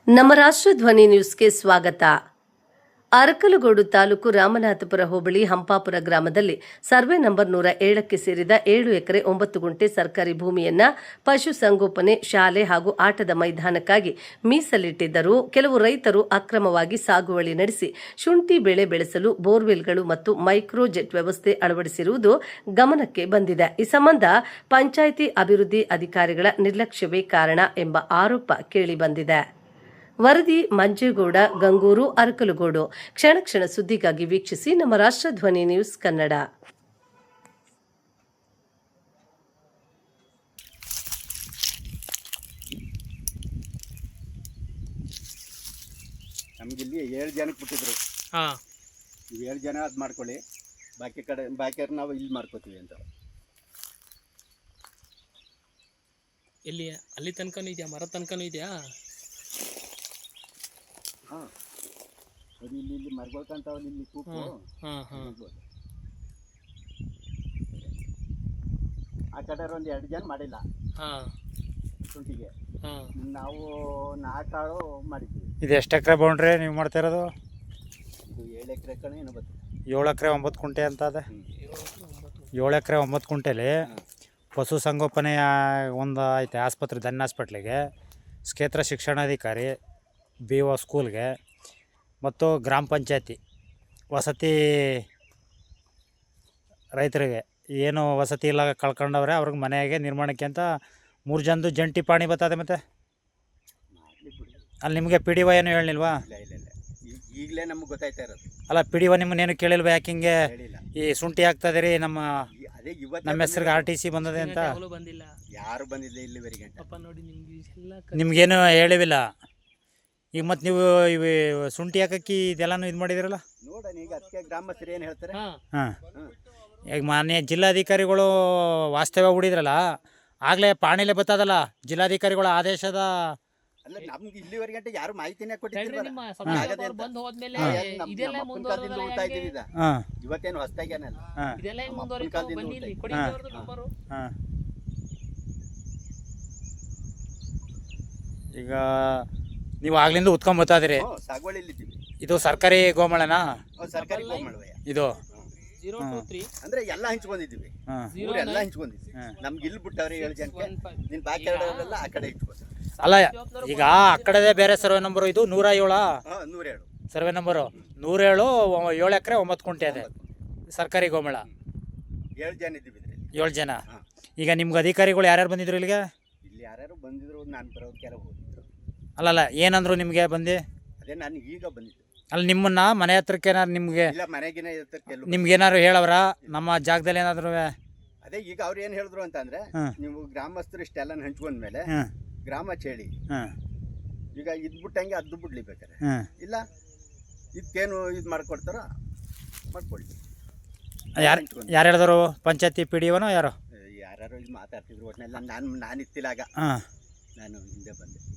ನಮ್ಮ ರಾಷ್ಟ್ರಧ್ವನಿ ನ್ಯೂಸ್ಗೆ ಸ್ವಾಗತ. ಅರಕಲಗೂಡು ತಾಲೂಕು ರಾಮನಾಥಪುರ ಹೋಬಳಿ ಹಂಪಾಪುರ ಗ್ರಾಮದಲ್ಲಿ ಸರ್ವೆ ನಂಬರ್ 107ಕ್ಕೆ ಸೇರಿದ 7 ಎಕರೆ 9 ಗುಂಟೆ ಸರ್ಕಾರಿ ಭೂಮಿಯನ್ನ ಪಶುಸಂಗೋಪನೆ, ಶಾಲೆ ಹಾಗೂ ಆಟದ ಮೈದಾನಕ್ಕಾಗಿ ಮೀಸಲಿಟ್ಟಿದ್ದರೂ ಕೆಲವು ರೈತರು ಅಕ್ರಮವಾಗಿ ಸಾಗುವಳಿ ನಡೆಸಿ ಶುಂಠಿ ಬೆಳೆ ಬೆಳೆಸಲು ಬೋರ್ವೆಲ್ಗಳು ಮತ್ತು ಮೈಕ್ರೋ ಜೆಟ್ ವ್ಯವಸ್ಥೆ ಅಳವಡಿಸಿರುವುದು ಗಮನಕ್ಕೆ ಬಂದಿದೆ. ಈ ಸಂಬಂಧ ಪಂಚಾಯಿತಿ ಅಭಿವೃದ್ಧಿ ಅಧಿಕಾರಿಗಳ ನಿರ್ಲಕ್ಷ್ಯವೇ ಕಾರಣ ಎಂಬ ಆರೋಪ ಕೇಳಿಬಂದಿದೆ. ವರದಿ ಮಂಜೇಗೌಡ, ಗಂಗೂರು, ಅರಕಲಗೂಡು. ಕ್ಷಣ ಕ್ಷಣ ಸುದ್ದಿಗಾಗಿ ವೀಕ್ಷಿಸಿ ನಮ್ಮ ರಾಷ್ಟ್ರಧ್ವನಿ ನ್ಯೂಸ್ ಕನ್ನಡ. ನಮಗಿಲ್ಲಿ 7 ಜನಕ್ಕೆ ಬಿಟ್ಟಿದ್ರು. ನೀವು 7 ಜನ ಅದು ಮಾಡ್ಕೊಳ್ಳಿ, ಬಾಕಿ ನಾವು ಇಲ್ಲಿ ಮಾಡ್ಕೋತೀವಿ ಅಂತ. ಎಲ್ಲಿ ಅಲ್ಲಿ ತನಕನೂ ಇದೆಯಾ? ಮರ ತನಕನೂ ಇದೆಯಾ? ಹಾಂ, ಅದು ಇಲ್ಲಿ ಮರ್ಗೋಳ್ಕಂತಾವಲ್ಲಿ ಇಲ್ಲಿ ಕೂಪು. ಆ ಕಡೆ ಒಂದು 2 ಜನ ಮಾಡಿಲ್ಲ ಶುಂಠಿಗೆ. ನಾವು 4 ಆಳು ಮಾಡಿದ್ವಿ. ಇದು ಎಷ್ಟು ಎಕರೆ ಬೌಂಡ್ರಿ ನೀವು ಮಾಡ್ತಾ ಇರೋದು? ಇದು 7 ಎಕರೆ ಕಣೆ ಏನೋ ಬರ್ತದೆ. 7 ಎಕರೆ 9 ಗುಂಟೆ ಅಂತ ಅದ. 7 ಎಕರೆ 9 ಗುಂಟೆಲಿ ಪಶು ಸಂಗೋಪನೆಯ ಒಂದು ಐತೆ ಆಸ್ಪತ್ರೆ, ಧನ್ಯ ಹಾಸ್ಪಿಟ್ಲಿಗೆ, ಕ್ಷೇತ್ರ ಶಿಕ್ಷಣಾಧಿಕಾರಿ, BO ಸ್ಕೂಲ್ಗೆ ಮತ್ತು ಗ್ರಾಮ ಪಂಚಾಯತಿ ವಸತಿ ರೈತರಿಗೆ ಏನು ವಸತಿ ಇಲ್ಲ ಕಳ್ಕೊಂಡವ್ರೆ ಅವ್ರಿಗೆ ಮನೆಗೆ ನಿರ್ಮಾಣಕ್ಕೆ ಅಂತ 3 ಜನದ್ದು ಜಂಟಿ ಪಾಣಿ ಬರ್ತದೆ. ಮತ್ತು ಅಲ್ಲಿ ನಿಮಗೆ PDO ಏನು ಹೇಳಿಲ್ವಾ? ಇಲ್ಲ, ಈಗಲೇ ನಮ್ಗೆ ಗೊತ್ತಾಯ್ತಾ ಇರೋದು. ಅಲ್ಲ, PDO ನಿಮ್ಮನ್ನೇನು ಕೇಳಿಲ್ವಾ? ಯಾಕೆ ಹಿಂಗೆ ಈ ಶುಂಠಿ ಆಗ್ತದೆ ರೀ ನಮ್ಮ ಹೆಸ್ರಿಗೆ RTC ಬಂದದೆ ಅಂತ? ಯಾರು ಬಂದಿಲ್ಲ ಇಲ್ಲಿವರೆಗೆ. ನಿಮ್ಗೇನು ಹೇಳಿವಿಲ್ಲ? ಈಗ ಮತ್ತು ನೀವು ಇವು ಶುಂಠಿ ಹಾಕಿ ಇದೆಲ್ಲನೂ ಇದು ಮಾಡಿದಿರಲ್ಲ ನೋಡೋಣ. ಈಗ ಅದಕ್ಕೆ ಗ್ರಾಮಸ್ಥರು ಏನು ಹೇಳ್ತಾರೆ? ಹಾಂ, ಈಗ ಮಾನ್ಯ ಜಿಲ್ಲಾಧಿಕಾರಿಗಳು ವಾಸ್ತವ್ಯ ಹೂಡಿದ್ರಲ್ಲ, ಆಗಲೇ ಪಾಣಿಲೆ ಬರ್ತದಲ್ಲ ಜಿಲ್ಲಾಧಿಕಾರಿಗಳ ಆದೇಶದ. ಅಲ್ಲ, ನಮ್ಗೆ ಇಲ್ಲಿವರೆಗೆ ಯಾರು ಮಾಹಿತಿನೇ ಕೊಟ್ಟಿಲ್ಲ. ಇವತ್ತೇನು ಹೊಸದಾಗೇನಲ್ಲ. ಈಗ ನೀವು ಆಗ್ಲಿಂದ ಉತ್ಕೊಂಡ್ ಬರ್ತಾ ಇದೀರಿ. ಇದು ಸರ್ಕಾರಿ ಗೋಮಳನಾ? ಸರ್ಕಾರಿ ಗೋಮಳವೇ ಇದು. ಅಂದ್ರೆ ಎಲ್ಲ ಹಂಚ್ಕೊಂಡಿದ್ದೀವಿ, ಎಲ್ಲ ಹಂಚ್ಕೊಂಡಿದ್ವಿ. ನಮ್ಗೆ ಇಲ್ಲಿ ಬಿಟ್ಟವ್ರೆ 7 ಜನಕ್ಕೆ. ನಿನ್ ಬಾಕಿ ಎಲ್ಲ ಆ ಕಡೆ ಇಟ್ಕೋತಾರೆ. ಅಲ್ಲ, ಈಗ ಆ ಕಡೆದೇ ಬೇರೆ ಸರ್ವೆ ನಂಬರು. ಇದು 107. 107 ಸರ್ವೆ ನಂಬರು 107, 7 ಎಕರೆ 9 ಗುಂಟೆ ಅದೇ ಸರ್ಕಾರಿ ಗೋಮಳ. 7 ಜನ ಇದ್ದೀವಿ. 7 ಜನ. ಈಗ ನಿಮ್ಗೆ ಅಧಿಕಾರಿಗಳು ಯಾರ್ಯಾರು ಬಂದಿದ್ರು ಇಲ್ಲಿಗೆ? ಇಲ್ಲಿ ಯಾರ್ಯಾರು ಬಂದಿದ್ರು, ನಾನು ಬರೋದು ಕೆಲವು ಹೋಗಿದ್ರು. ಅಲ್ಲಲ್ಲ, ಏನಂದ್ರು ನಿಮಗೆ ಬಂದು? ಅದೇ ನಾನು ಈಗ ಬಂದಿದ್ದು. ಅಲ್ಲ, ನಿಮ್ಮನ್ನ ಮನೆ ಹತ್ರಕ್ಕೆ ಏನಾರು ನಿಮ್ಗೆ ಮನೆಗಿನ ನಿಮ್ಗೆ ಏನಾರು ಹೇಳವ್ರ ನಮ್ಮ ಜಾಗದಲ್ಲಿ ಏನಾದ್ರು? ಅದೇ ಈಗ ಅವ್ರು ಏನು ಹೇಳಿದ್ರು ಅಂತಂದ್ರೆ, ನೀವು ಗ್ರಾಮಸ್ಥರು ಇಷ್ಟೆಲ್ಲ ಹಂಚ್ಕೊಂಡ್ಮೇಲೆ ಗ್ರಾಮ ಚೇಳಿ ಈಗ ಇದ್ಬಿಟ್ಟಂಗೆ ಅದು ಬಿಡ್ಲಿ ಬೇಕಾರೆ. ಇಲ್ಲ ಇದಕ್ಕೇನು ಇದು ಮಾಡ್ಕೊಡ್ತಾರೋ ಮಾಡ್ಕೊಳ್ಳಿ. ಯಾರು ಹೇಳಿದ್ರು? ಪಂಚಾಯತಿ PDOನೋ ಯಾರು ಯಾರು ಇಲ್ಲಿ ಮಾತಾಡ್ತಿದ್ರು. ಒಟ್ಟಿನಲ್ಲಿ ನಾನು ಇತ್ತಿಲ್ಲ. ಆಗ ನಾನು ಹಿಂದೆ ಬಂದೆ.